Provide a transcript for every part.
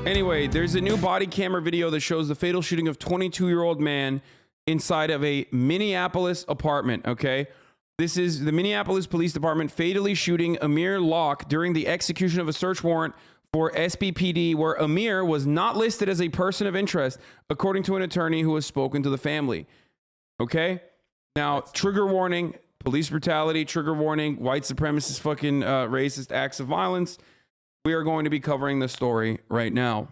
Anyway, there's a new body camera video that shows the fatal shooting of 22-year-old man inside of a Minneapolis apartment, okay? This is the Minneapolis Police Department fatally shooting Amir Locke during the execution of a search warrant for SBPD, where Amir was not listed as a person of interest, according to an attorney who has spoken to the family. Okay? Now, trigger warning, police brutality, trigger warning, white supremacist fucking racist acts of violence. We are going to be covering this story right now.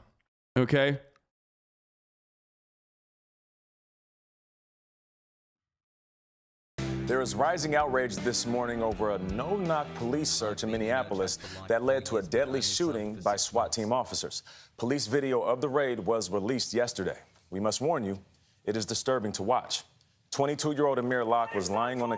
Okay? There is rising outrage this morning over a no-knock police search in Minneapolis that led to a deadly shooting by SWAT team officers. Police video of the raid was released yesterday. We must warn you, it is disturbing to watch. 22-year-old Amir Locke was lying on a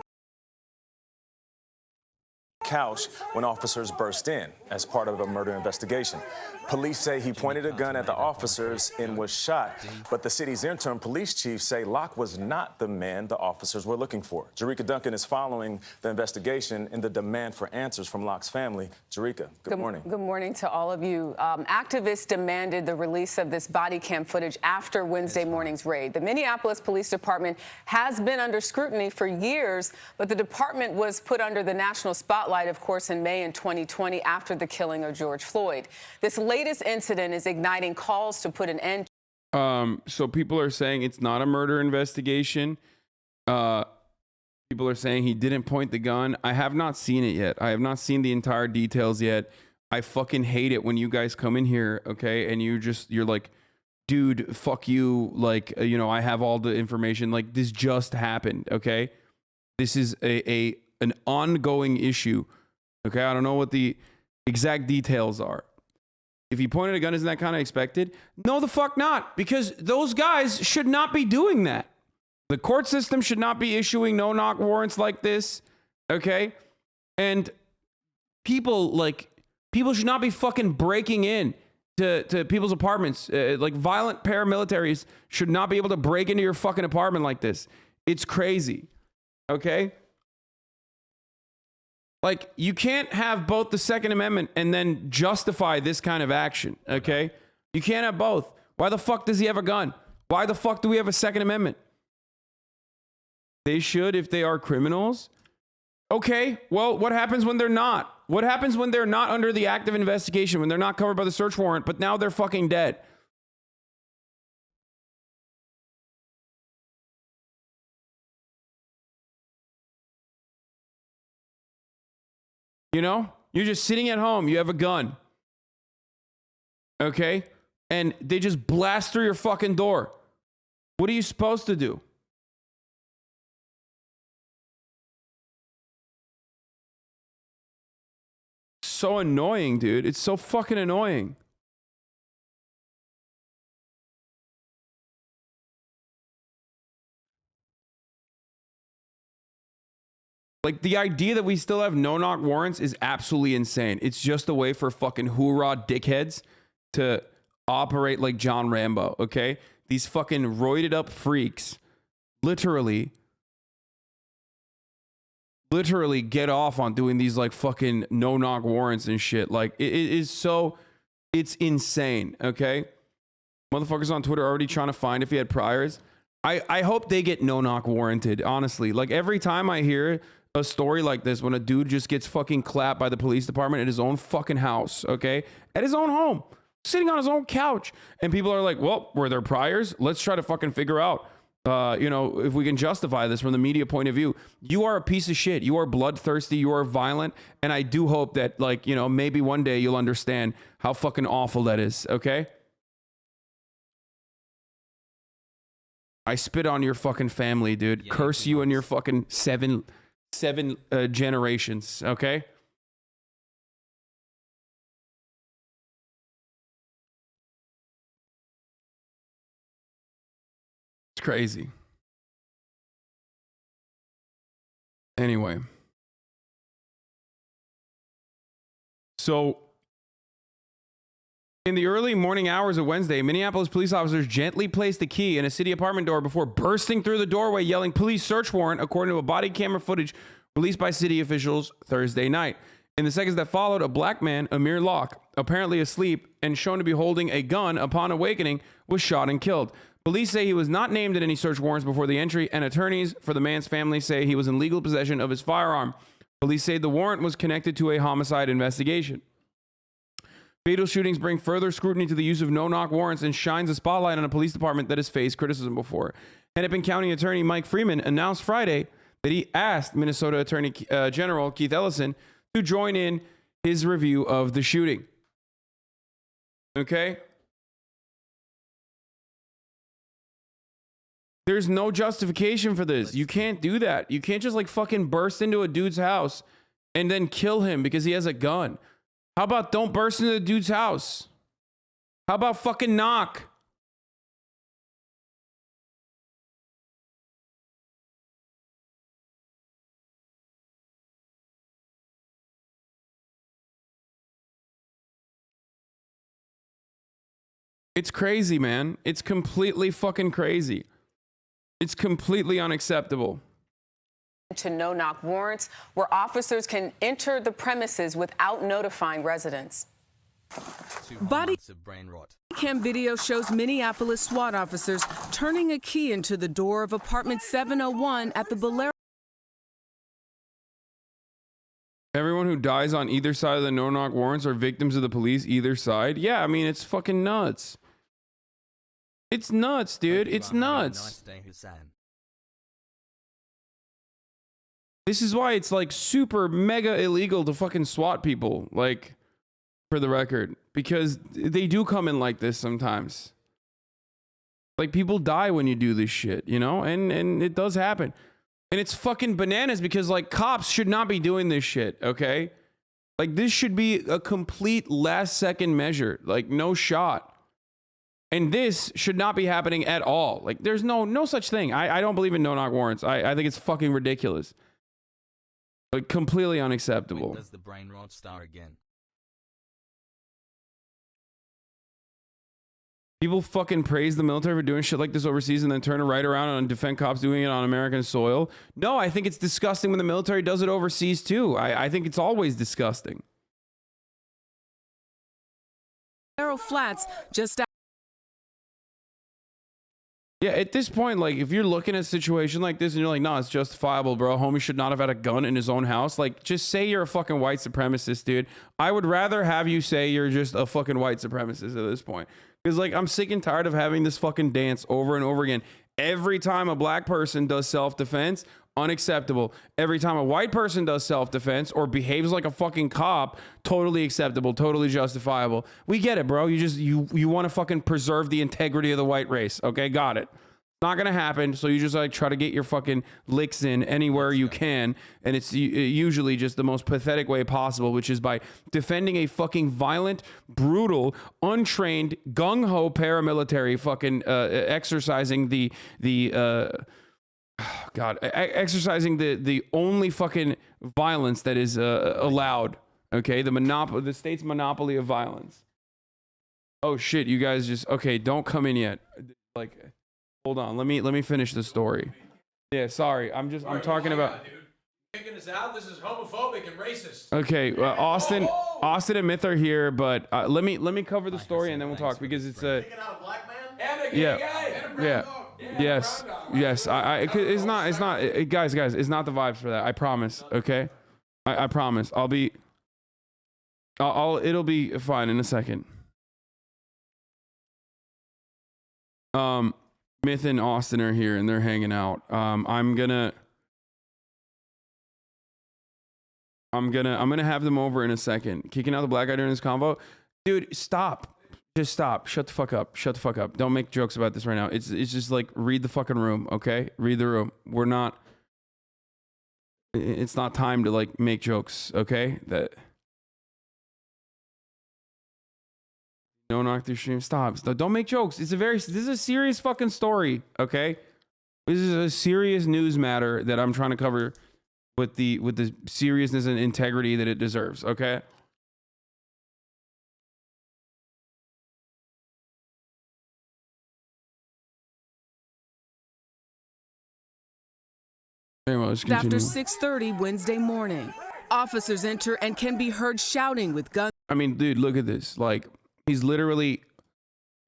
couch when officers burst in as part of a murder investigation. Police say he pointed a gun at the officers and was shot, but the city's interim police chief say Locke was not the man the officers were looking for. Jerika Duncan is following the investigation and the demand for answers from Locke's family. Jerika, good morning. Good morning to all of you. Activists demanded the release of this body cam footage after Wednesday morning's raid. The Minneapolis Police Department has been under scrutiny for years, but the department was put under the national spotlight, of course, in May in 2020 after the killing of George Floyd. This latest incident is igniting calls to put an end. So people are saying it's not a murder investigation. People are saying he didn't point the gun. I have not seen it yet. I have not seen the entire details yet. I fucking hate it when you guys come in here, okay, and you're like, dude, fuck you. Like, you know, I have all the information. Like, this just happened, okay? This is an ongoing issue, okay? I don't know what the exact details are. If he pointed a gun, isn't that kind of expected? No, the fuck not, because those guys should not be doing that. The court system should not be issuing no-knock warrants like this, okay? And people should not be fucking breaking in to people's apartments. Like, violent paramilitaries should not be able to break into your fucking apartment like this. It's crazy, okay? Like, you can't have both the Second Amendment and then justify this kind of action, okay? You can't have both. Why the fuck does he have a gun? Why the fuck do we have a Second Amendment? They should if they are criminals. Okay, well, what happens when they're not? What happens when they're not under the active investigation, when they're not covered by the search warrant, but now they're fucking dead? You know, you're just sitting at home. You have a gun. Okay? And they just blast through your fucking door. What are you supposed to do? So annoying, dude. It's so fucking annoying. Like, the idea that we still have no-knock warrants is absolutely insane. It's just a way for fucking hoorah dickheads to operate like John Rambo, okay? These fucking roided up freaks literally get off on doing these like fucking no-knock warrants and shit. Like, it's insane, okay? Motherfuckers on Twitter already trying to find if he had priors. I hope they get no-knock warranted, honestly. Like, every time I hear a story like this, when a dude just gets fucking clapped by the police department at his own fucking house, okay? At his own home, sitting on his own couch. And people are like, well, were there priors? Let's try to fucking figure out, you know, if we can justify this from the media point of view. You are a piece of shit. You are bloodthirsty. You are violent. And I do hope that, like, you know, maybe one day you'll understand how fucking awful that is, okay? I spit on your fucking family, dude. Yeah, curse you and your fucking seven generations, okay? It's crazy. Anyway. So, in the early morning hours of Wednesday, Minneapolis police officers gently placed the key in a city apartment door before bursting through the doorway yelling police search warrant, according to a body camera footage released by city officials Thursday night. In the seconds that followed, a black man, Amir Locke, apparently asleep and shown to be holding a gun upon awakening, was shot and killed. Police say he was not named in any search warrants before the entry, and attorneys for the man's family say he was in legal possession of his firearm. Police say the warrant was connected to a homicide investigation. Fatal shootings bring further scrutiny to the use of no-knock warrants and shines a spotlight on a police department that has faced criticism before. Hennepin County Attorney Mike Freeman announced Friday that he asked Minnesota Attorney General Keith Ellison to join in his review of the shooting. Okay? There's no justification for this. You can't do that. You can't just like fucking burst into a dude's house and then kill him because he has a gun. How about don't burst into the dude's house? How about fucking knock? It's crazy, man. It's completely fucking crazy. It's completely unacceptable. To no-knock warrants, where officers can enter the premises without notifying residents. Body cam video shows Minneapolis SWAT officers turning a key into the door of apartment 701 at the Bolero. Everyone who dies on either side of the no-knock warrants are victims of the police, either side. Yeah, I mean, it's fucking nuts. It's nuts, dude. It's nuts. This is why it's like super mega illegal to fucking SWAT people, like, for the record, because they do come in like this sometimes. Like, people die when you do this shit, you know, and it does happen. And it's fucking bananas because like cops should not be doing this shit, okay? Like, this should be a complete last second measure, like no shot. And this should not be happening at all. Like, there's no such thing. I don't believe in no-knock warrants. I think it's fucking ridiculous. Like, completely unacceptable. When does the brain rot start again? People fucking praise the military for doing shit like this overseas and then turn it right around and defend cops doing it on American soil. No, I think it's disgusting when the military does it overseas too. I think it's always disgusting. Bolero Flats just Yeah, at this point, like, if you're looking at a situation like this and you're like, no, it's justifiable, bro. Homie should not have had a gun in his own house. Like, just say you're a fucking white supremacist, dude. I would rather have you say you're just a fucking white supremacist at this point. Because, like, I'm sick and tired of having this fucking dance over and over again. Every time a black person does self-defense, unacceptable. Every time a white person does self-defense or behaves like a fucking cop, totally acceptable, totally justifiable. We get it, bro. You want to fucking preserve the integrity of the white race. Okay, got it. Not gonna happen. So you just like try to get your fucking licks in anywhere you can, and it's usually just the most pathetic way possible, which is by defending a fucking violent, brutal, untrained, gung-ho paramilitary fucking exercising exercising the only fucking violence that is allowed. Okay, the state's monopoly of violence. Oh shit, you guys just okay? Don't come in yet. Like, hold on. Let me finish the story. Yeah, sorry. I'm talking about. Dude. Kicking us out. This is homophobic and racist. Okay, Austin and Myth are here, but let me cover the story and then we'll talk because it's a. Kicking out a black man and a gay guy and a brown dog. Yes. It's not. Guys, it's not the vibes for that. I promise. Okay, I promise. It'll be fine in a second. Myth and Austin are here and they're hanging out. I'm gonna have them over in a second. Kicking out the black guy during this convo, dude. Stop. Just stop. Shut the fuck up. Shut the fuck up. Don't make jokes about this right now. It's just like read the fucking room, okay? Read the room. It's not time to like make jokes, okay? Don't knock the stream. Stop. Don't make jokes. This is a serious fucking story, okay? This is a serious news matter that I'm trying to cover with the seriousness and integrity that it deserves, okay? Anyway, let's continue. after 6:30 Wednesday morning. Officers enter and can be heard shouting with guns. I mean, dude, look at this. Like, he's literally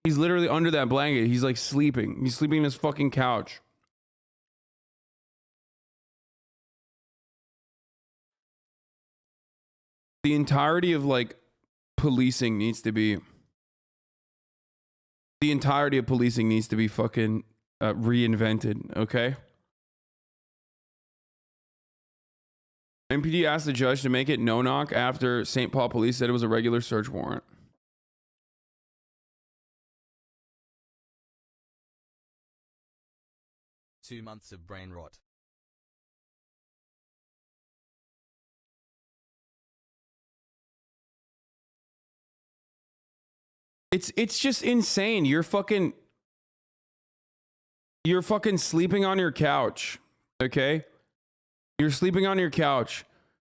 under that blanket. He's like sleeping. He's sleeping in his fucking couch. The entirety of like policing needs to be fucking reinvented, okay? MPD asked the judge to make it no knock after St. Paul police said it was a regular search warrant. Two months of brain rot. It's just insane. You're fucking sleeping on your couch, okay? You're sleeping on your couch,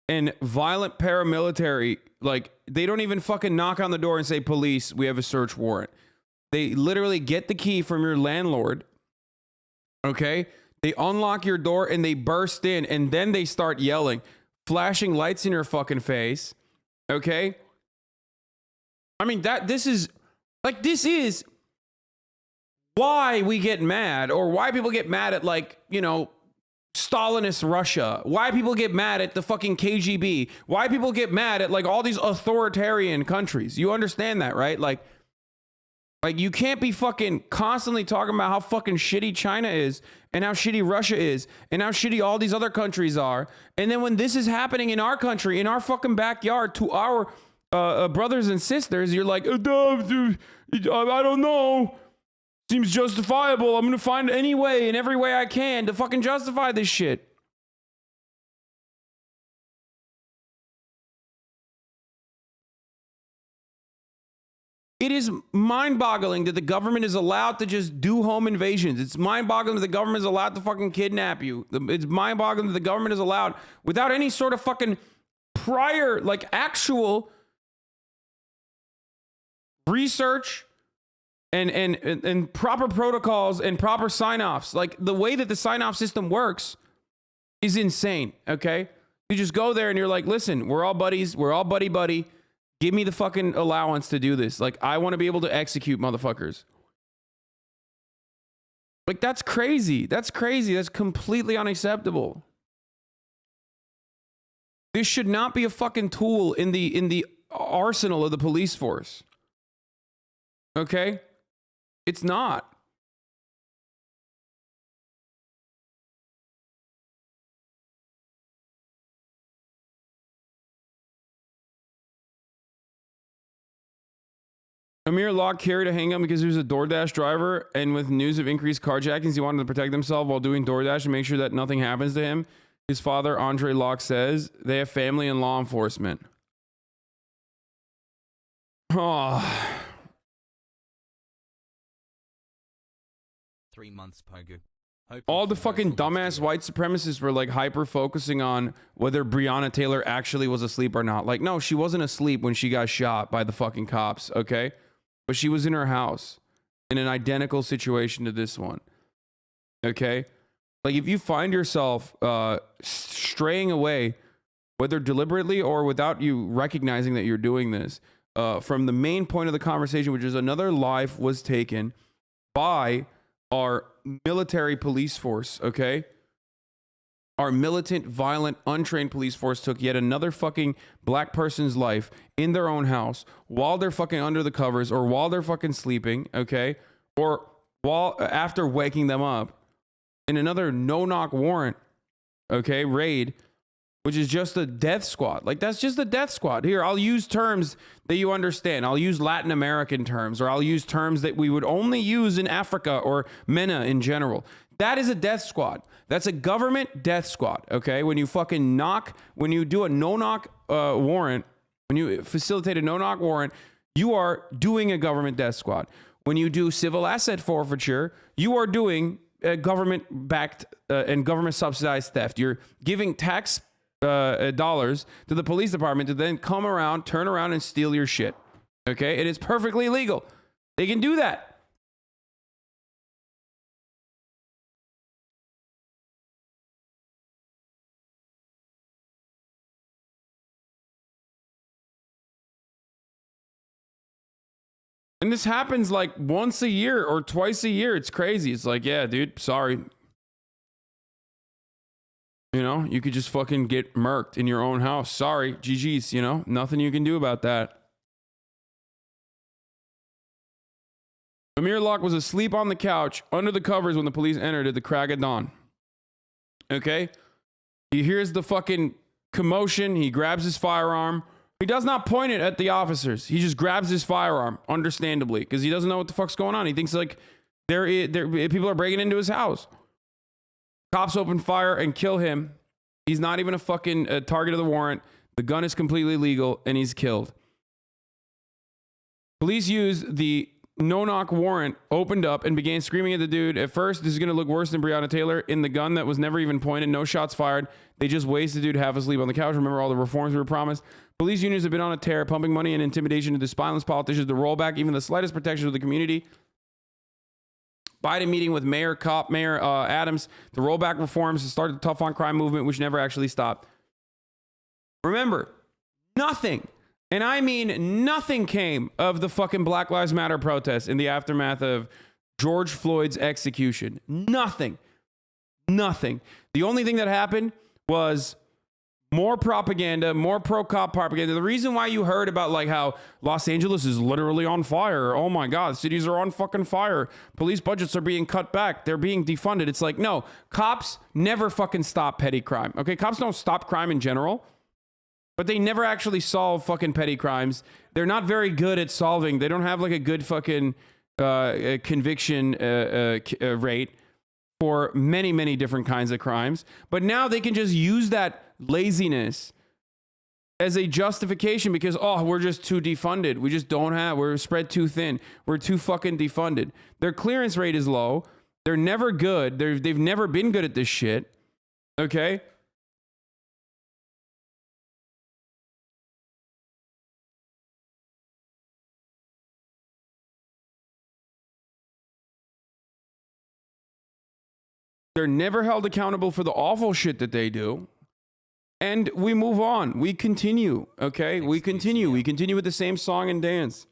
and violent paramilitary, like, they don't even fucking knock on the door and say, police, we have a search warrant. They literally get the key from your landlord, okay? They unlock your door and they burst in, and then they start yelling, flashing lights in your fucking face, okay? I mean, this is why we get mad, or why people get mad at, like, you know, Stalinist Russia, why people get mad at the fucking KGB, why people get mad at like all these authoritarian countries. You understand that, right? Like you can't be fucking constantly talking about how fucking shitty China is and how shitty Russia is and how shitty all these other countries are. And then when this is happening in our country, in our fucking backyard, to our brothers and sisters, you're like, I don't know. Seems justifiable. I'm going to find any way, in every way I can, to fucking justify this shit. It is mind-boggling that the government is allowed to just do home invasions. It's mind-boggling that the government is allowed to fucking kidnap you. It's mind-boggling that the government is allowed, without any sort of fucking prior, like, actual research and proper protocols and proper sign-offs. Like, the way that the sign-off system works is insane, okay? You just go there and you're like, listen, we're all buddies. We're all buddy-buddy. Give me the fucking allowance to do this. Like, I want to be able to execute motherfuckers. Like, that's crazy. That's crazy. That's completely unacceptable. This should not be a fucking tool in the arsenal of the police force. Okay? It's not. Amir Locke carried a handgun because he was a DoorDash driver, and with news of increased carjackings, he wanted to protect himself while doing DoorDash and make sure that nothing happens to him. His father, Andre Locke, says they have family in law enforcement. Oh. 3 months, Piker. All the fucking dumbass white supremacists were like hyper focusing on whether Breonna Taylor actually was asleep or not. Like, no, she wasn't asleep when she got shot by the fucking cops, okay? But she was in her house in an identical situation to this one, okay? Like, if you find yourself straying away, whether deliberately or without you recognizing that you're doing this, from the main point of the conversation, which is another life was taken by our military police force, okay? Our militant, violent, untrained police force took yet another fucking black person's life in their own house while they're fucking under the covers, or while they're fucking sleeping, okay? Or while after waking them up, in another no-knock warrant, okay, raid, which is just a death squad. Like, that's just a death squad. Here, I'll use terms that you understand. I'll use Latin American terms, or I'll use terms that we would only use in Africa or MENA in general. That is a death squad. That's a government death squad, okay? When you fucking when you do a no-knock warrant, when you facilitate a no-knock warrant, you are doing a government death squad. When you do civil asset forfeiture, you are doing government-backed and government-subsidized theft. You're giving tax dollars to the police department to then come around, turn around, and steal your shit, okay? It is perfectly legal. They can do that. And this happens like once a year or twice a year. It's crazy. It's like, yeah, dude, sorry. You know, you could just fucking get murked in your own house. Sorry, GG's, you know, nothing you can do about that. Amir Locke was asleep on the couch under the covers when the police entered at the crack of dawn. Okay? He hears the fucking commotion. He grabs his firearm. He does not point it at the officers. He just grabs his firearm, understandably, because he doesn't know what the fuck's going on. He thinks like people are breaking into his house. Cops open fire and kill him. He's not even a fucking target of the warrant. The gun is completely legal, and he's killed. Police used the no-knock warrant, opened up, and began screaming at the dude. At first, this is going to look worse than Breonna Taylor. In the gun that was never even pointed, no shots fired. They just wasted the dude half asleep on the couch. Remember all the reforms we were promised? Police unions have been on a tear, pumping money and intimidation into spineless politicians to roll back even the slightest protection of the community. Biden meeting with Mayor Adams to roll back reforms to start the tough on crime movement, which never actually stopped. Remember, nothing, and I mean nothing, came of the fucking Black Lives Matter protests in the aftermath of George Floyd's execution. Nothing. Nothing. The only thing that happened was more propaganda, more pro-cop propaganda. The reason why you heard about like how Los Angeles is literally on fire. Oh my God, cities are on fucking fire. Police budgets are being cut back. They're being defunded. It's like, no, cops never fucking stop petty crime. Okay, cops don't stop crime in general, but they never actually solve fucking petty crimes. They're not very good at solving. They don't have like a good fucking conviction rate for many, many different kinds of crimes. But now they can just use that laziness as a justification because, oh, we're just too defunded. We just don't have, we're spread too thin. We're too fucking defunded. Their clearance rate is low. They're never good. They've never been good at this shit. Okay? They're never held accountable for the awful shit that they do. And we move on. We continue. Okay? We continue. We continue with the same song and dance.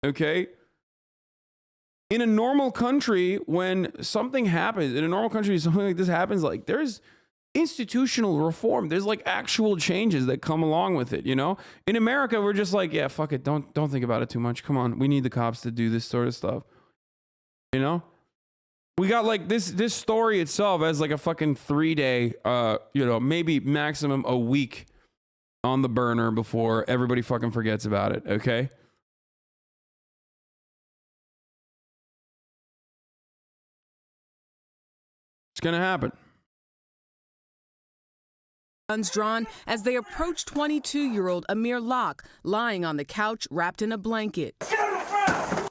Okay? In a normal country, when something happens, in a normal country, something like this happens, like there's institutional reform. There's like actual changes that come along with it, you know? In America, we're just like, yeah, fuck it. Don't think about it too much. Come on. We need the cops to do this sort of stuff. You know? We got like this story itself as like a fucking 3-day, you know, maybe maximum a week on the burner before everybody fucking forgets about it. Okay. It's going to happen. Guns drawn as they approach 22-year-old Amir Locke lying on the couch wrapped in a blanket.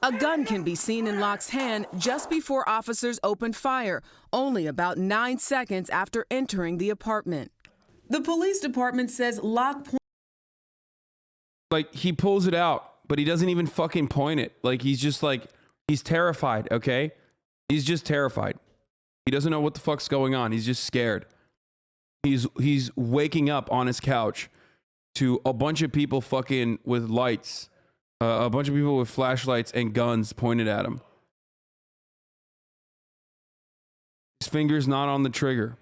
A gun can be seen in Locke's hand just before officers opened fire, only about 9 seconds after entering the apartment. The police department says Locke like he pulls it out, but he doesn't even fucking point it. Like he's just like, he's terrified, okay? He's just terrified. He doesn't know what the fuck's going on. He's just scared. He's waking up on his couch to a bunch of people fucking with lights. A bunch of people with flashlights and guns pointed at him. His finger's not on the trigger.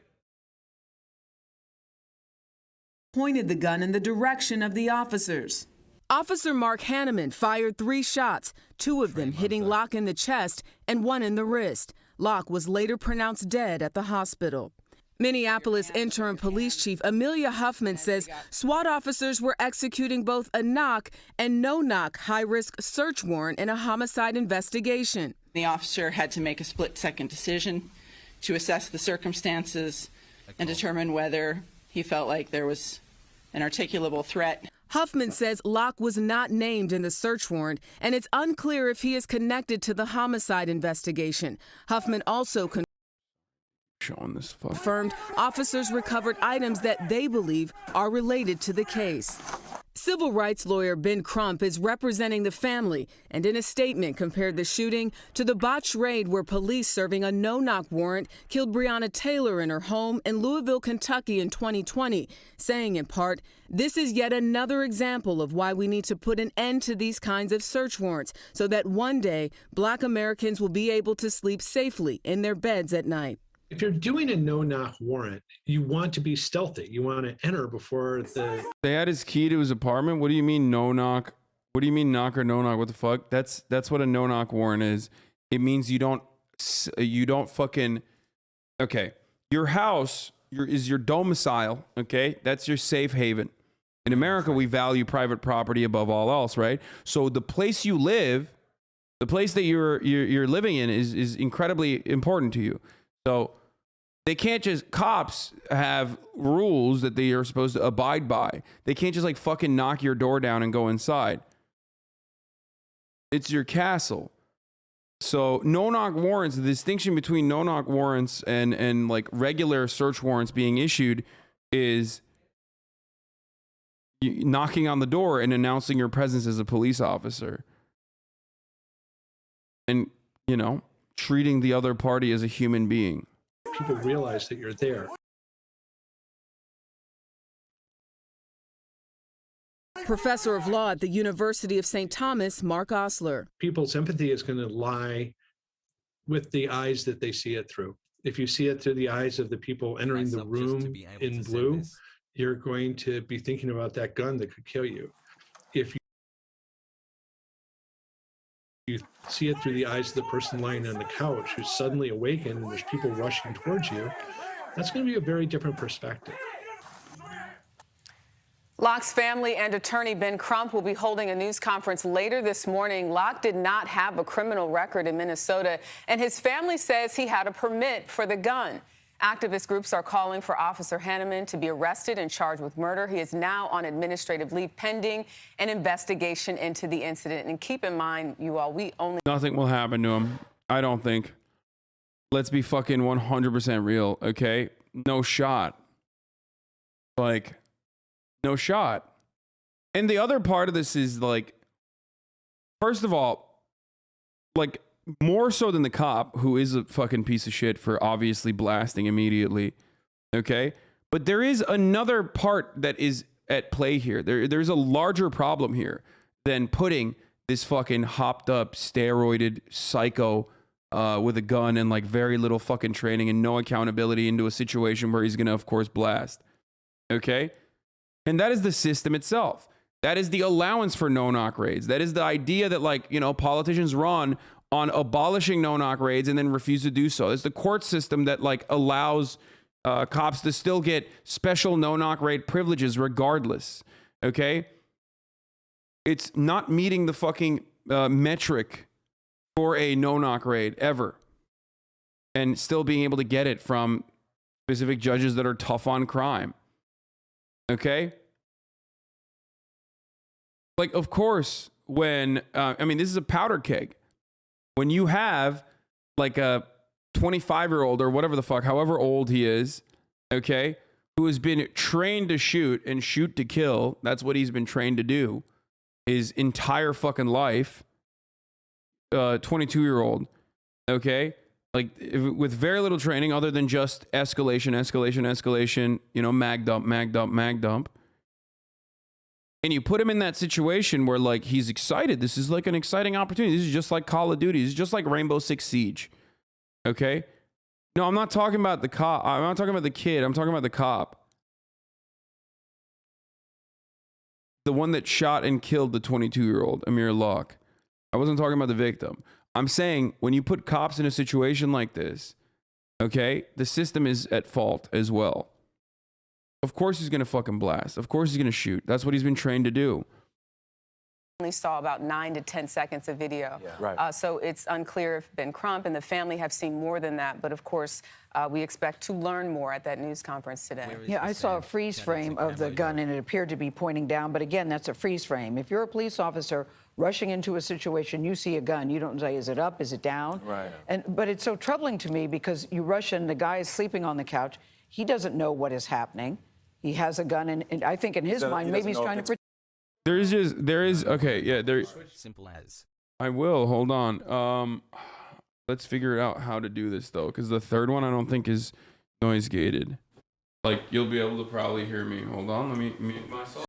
pointed the gun in the direction of the officers. Officer Mark Hanneman fired 3 shots, 2 of them hitting Locke in the chest and 1 in the wrist. Locke was later pronounced dead at the hospital. Minneapolis interim police chief Amelia Huffman says SWAT officers were executing both a knock and no-knock high-risk search warrant in a homicide investigation. The officer had to make a split-second decision to assess the circumstances and determine whether he felt like there was an articulable threat. Huffman says Locke was not named in the search warrant, and it's unclear if he is connected to the homicide investigation. Huffman also confirmed officers recovered items that they believe are related to the case. Civil rights lawyer Ben Crump is representing the family and in a statement compared the shooting to the botched raid where police serving a no-knock warrant killed Breonna Taylor in her home in Louisville, Kentucky in 2020, saying in part, "This is yet another example of why we need to put an end to these kinds of search warrants so that one day Black Americans will be able to sleep safely in their beds at night." If you're doing a no-knock warrant, you want to be stealthy. You want to enter before the... They had his key to his apartment. What do you mean no knock? What do you mean knock or no knock? What the fuck? That's what a no knock warrant is. It means you don't fucking. Okay, your house is your domicile. Okay, that's your safe haven. In America, we value private property above all else, right? So the place you live, the place that you're living in, is incredibly important to you. So they can't just, cops have rules that they are supposed to abide by. They can't just like fucking knock your door down and go inside. It's your castle. So no-knock warrants, the distinction between no-knock warrants and like regular search warrants being issued is knocking on the door and announcing your presence as a police officer. And, you know, treating the other party as a human being. People realize that you're there. Professor of law at the University of St. Thomas, Mark Osler. People's empathy is going to lie with the eyes that they see it through. If you see it through the eyes of the people entering the room in blue, you're going to be thinking about that gun that could kill you. If you see it through the eyes of the person lying on the couch who's suddenly awakened and there's people rushing towards you, that's going to be a very different perspective. Locke's family and attorney Ben Crump will be holding a news conference later this morning. Locke did not have a criminal record in Minnesota, and his family says he had a permit for the gun. Activist groups are calling for Officer Hanneman to be arrested and charged with murder. He is now on administrative leave pending an investigation into the incident. And keep in mind, you all, we only... Nothing will happen to him. I don't think. Let's be fucking 100% real, okay? No shot. Like, no shot. And the other part of this is like, first of all, like, more so than the cop, who is a fucking piece of shit for obviously blasting immediately, okay? But there is another part that is at play here. There's a larger problem here than putting this fucking hopped up, steroided psycho with a gun and like very little fucking training and no accountability into a situation where he's gonna, of course, blast, okay? And that is the system itself. That is the allowance for no-knock raids. That is the idea that, like, you know, politicians run on abolishing no-knock raids and then refuse to do so. It's the court system that like allows cops to still get special no-knock raid privileges regardless, okay? It's not meeting the fucking metric for a no-knock raid ever and still being able to get it from specific judges that are tough on crime, okay? Like, of course, when, I mean, this is a powder keg. When you have like a 25-year-old or whatever the fuck, however old he is, okay, who has been trained to shoot and shoot to kill, that's what he's been trained to do his entire fucking life, 22-year-old, okay, like with very little training other than just escalation, you know, mag dump. And you put him in that situation where, like, he's excited. This is like an exciting opportunity. This is just like Call of Duty. This is just like Rainbow Six Siege. Okay? No, I'm not talking about the cop. I'm not talking about the kid. I'm talking about the cop. The one that shot and killed the 22-year-old, Amir Locke. I wasn't talking about the victim. I'm saying when you put cops in a situation like this, okay, the system is at fault as well. Of course he's going to fucking blast. Of course he's going to shoot. That's what he's been trained to do. Only saw about 9 to 10 seconds of video. Yeah. Right. So it's unclear if Ben Crump and the family have seen more than that. But of course, we expect to learn more at that news conference today. Yeah, I saw a freeze frame of the gun and it appeared to be pointing down. But again, that's a freeze frame. If you're a police officer rushing into a situation, you see a gun, you don't say, is it up, is it down? Right. But it's so troubling to me because you rush in, the guy is sleeping on the couch. He doesn't know what is happening. He has a gun, and I think in his mind, maybe he's trying to protect. there is okay, yeah, there. Simple as. I will, hold on. Let's figure out how to do this though, because the third one I don't think is noise gated. Like, you'll be able to probably hear me. Hold on, let me mute myself.